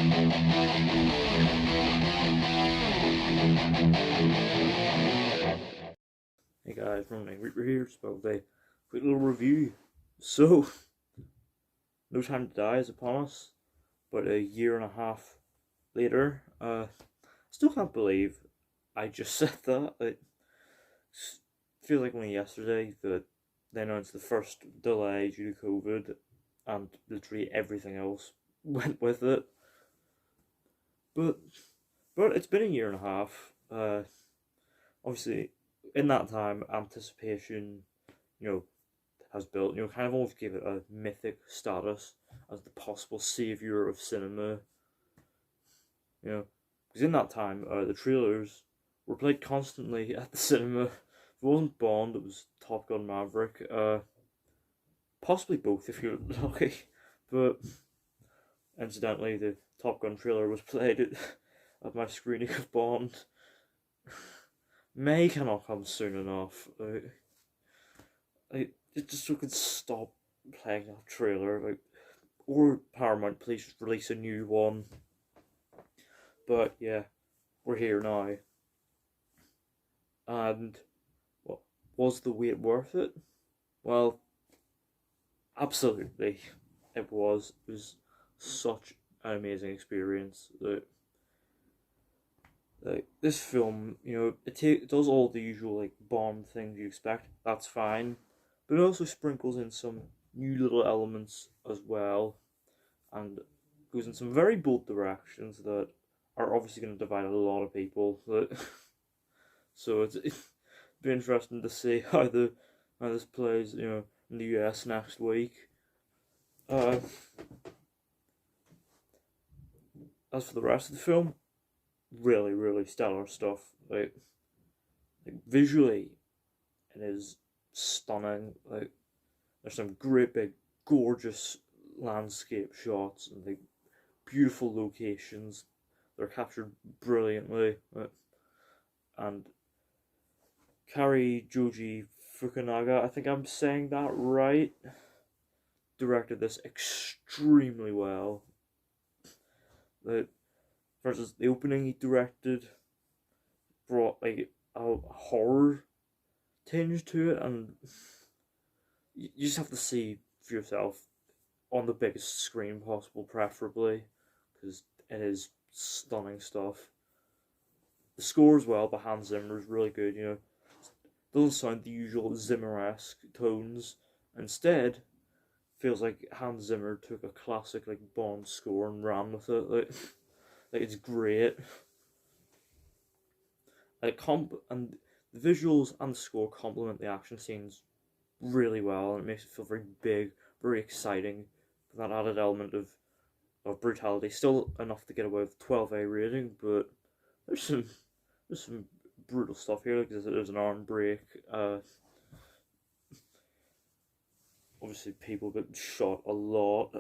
Hey guys, Ronan Reaper here, just about a quick little review. So, No Time to Die is upon us, but a year and a half later, still can't believe I just said that. It feels like only yesterday that they announced the first delay due to COVID, and literally everything else went with it. But, but it's been a year and a half. Obviously, in that time, anticipation, you know, has built, kind of almost gave it a mythic status as the possible savior of cinema. Because in that time, the trailers were played constantly at the cinema. If it wasn't Bond, it was Top Gun Maverick. Possibly both if you're lucky. But incidentally, the Top Gun trailer was played at my screening of Bond. May cannot come soon enough. It just so could stop playing that trailer, or Paramount, please just release a new one. But yeah, we're here now. And what was the wait worth it? Well, absolutely, it was. It was such an amazing experience. This film, it does all the usual Bond things you expect. That's fine, but it also sprinkles in some new little elements as well, and goes in some very bold directions that are obviously going to divide a lot of people. So it's be interesting to see how this plays, in the US next week. Uh, as for the rest of the film, really, really stellar stuff. Visually, it is stunning. There's some great big, gorgeous landscape shots and beautiful locations. They're captured brilliantly. And Kari Joji Fukunaga, I think I'm saying that right, directed this extremely well. Versus the opening he directed brought a horror tinge to it, and you just have to see for yourself on the biggest screen possible, preferably, because it is stunning stuff. The score as well by Hans Zimmer is really good. Doesn't sound the usual Zimmer-esque tones. Instead, feels like Hans Zimmer took a classic Bond score and ran with it. It's great. And the visuals and the score complement the action scenes really well, and it makes it feel very big, very exciting. That added element of brutality, still enough to get away with 12A rating, but there's some brutal stuff here. There's an arm break. Obviously, people get shot a lot.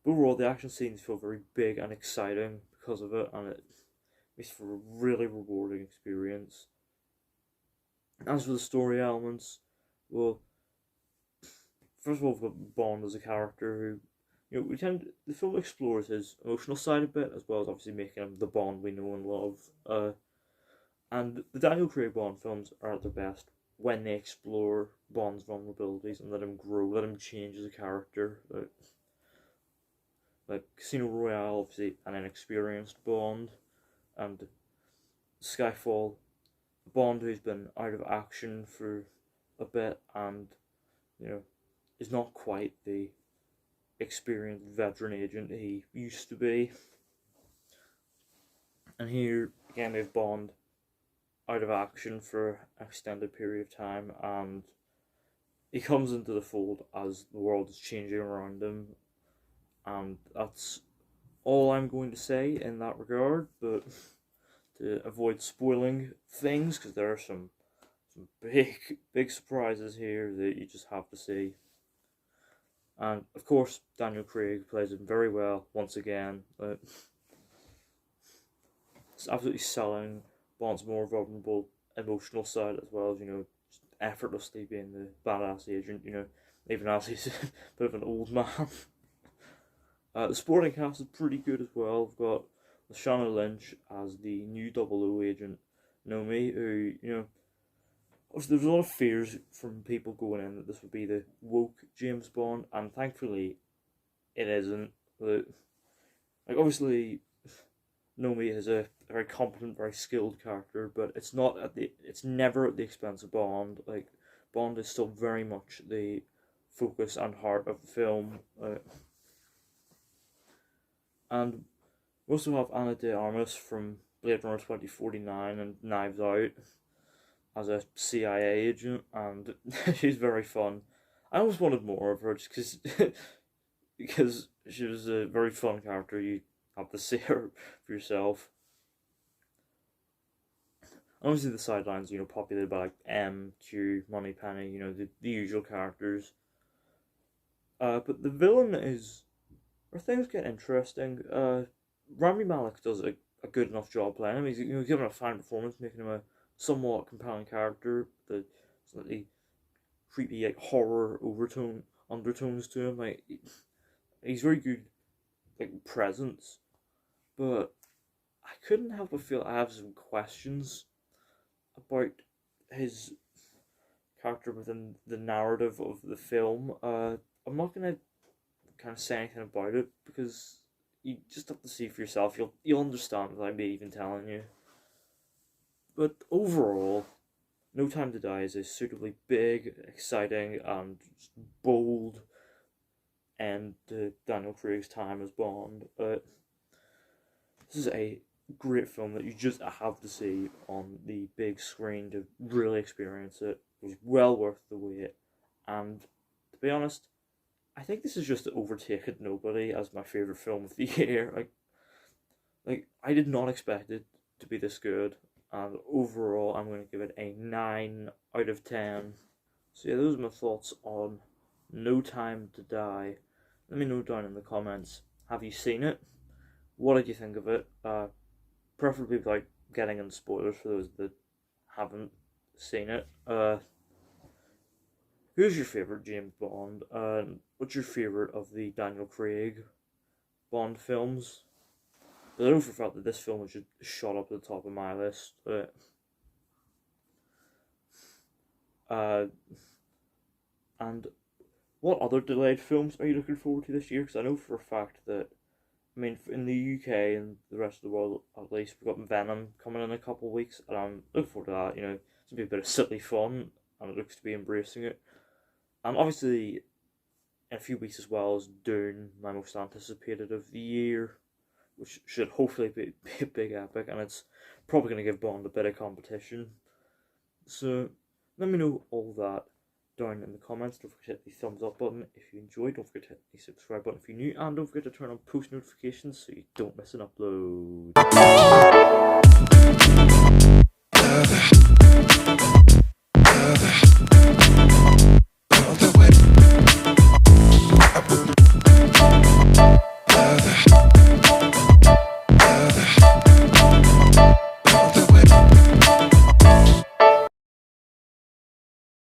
But overall, the action scenes feel very big and exciting because of it, and it makes for a really rewarding experience. As for the story elements, well, first of all, we've got Bond as a character who, the film explores his emotional side a bit, as well as obviously making him the Bond we know and love. And the Daniel Craig Bond films are at their best when they explore Bond's vulnerabilities and let him grow, let him change as a character. Like Casino Royale, obviously, an inexperienced Bond, and Skyfall, a Bond who's been out of action for a bit and, is not quite the experienced veteran agent he used to be. And here, again, we have Bond out of action for an extended period of time, and he comes into the fold as the world is changing around him, and that's all I'm going to say in that regard. But to avoid spoiling things, because there are some big surprises here that you just have to see. And of course, Daniel Craig plays it very well once again. It's absolutely selling Bond's more vulnerable emotional side, as well as just effortlessly being the badass agent. Even as he's a bit of an old man. The supporting cast is pretty good as well. We've got Lashana Lynch as the new 00 agent Nomi, who, obviously there was a lot of fears from people going in that this would be the woke James Bond, and thankfully it isn't. Obviously, Nomi is a very competent, very skilled character, but it's never at the expense of Bond. Bond is still very much the focus and heart of the film. And we also have Ana de Armas from Blade Runner 2049 and Knives Out as a CIA agent, and she's very fun. I always wanted more of her just because she was a very fun character. You have to see her for yourself. Obviously the sidelines, populated by M, Q, Moneypenny, the usual characters. But the villain is where things get interesting. Rami Malek does a good enough job playing him. He's given a fine performance, making him a somewhat compelling character. The slightly creepy horror undertones to him. He's very good presence, but I couldn't help but feel I have some questions about his character within the narrative of the film. I'm not gonna kind of say anything about it because you just have to see for yourself. You'll understand without me even telling you. But overall, No Time to Die is a suitably big, exciting, and bold end to Daniel Craig's time as Bond. This is a great film that you just have to see on the big screen to really experience it. It was well worth the wait, and to be honest, I think this is just overtaken Nobody as my favourite film of the year. I did not expect it to be this good, and overall I'm going to give it a 9 out of 10. So yeah, those are my thoughts on No Time to Die. Let me know down in the comments, have you seen it? What did you think of it? Preferably without getting into spoilers for those that haven't seen it. Who's your favourite James Bond? What's your favourite of the Daniel Craig Bond films? I know for a fact that this film was just shot up at the top of my list. And what other delayed films are you looking forward to this year? Because I know for a fact that, in the UK and the rest of the world at least, we've got Venom coming in a couple of weeks, and I'm looking forward to that. It's going to be a bit of silly fun, and it looks to be embracing it. And obviously, in a few weeks as well as Dune, my most anticipated of the year, which should hopefully be a big epic, and it's probably going to give Bond a bit of competition. So, let me know all that down in the comments. Don't forget to hit the thumbs up button if you enjoyed. Don't forget to hit the subscribe button if you're new, and don't forget to turn on post notifications so you don't miss an upload.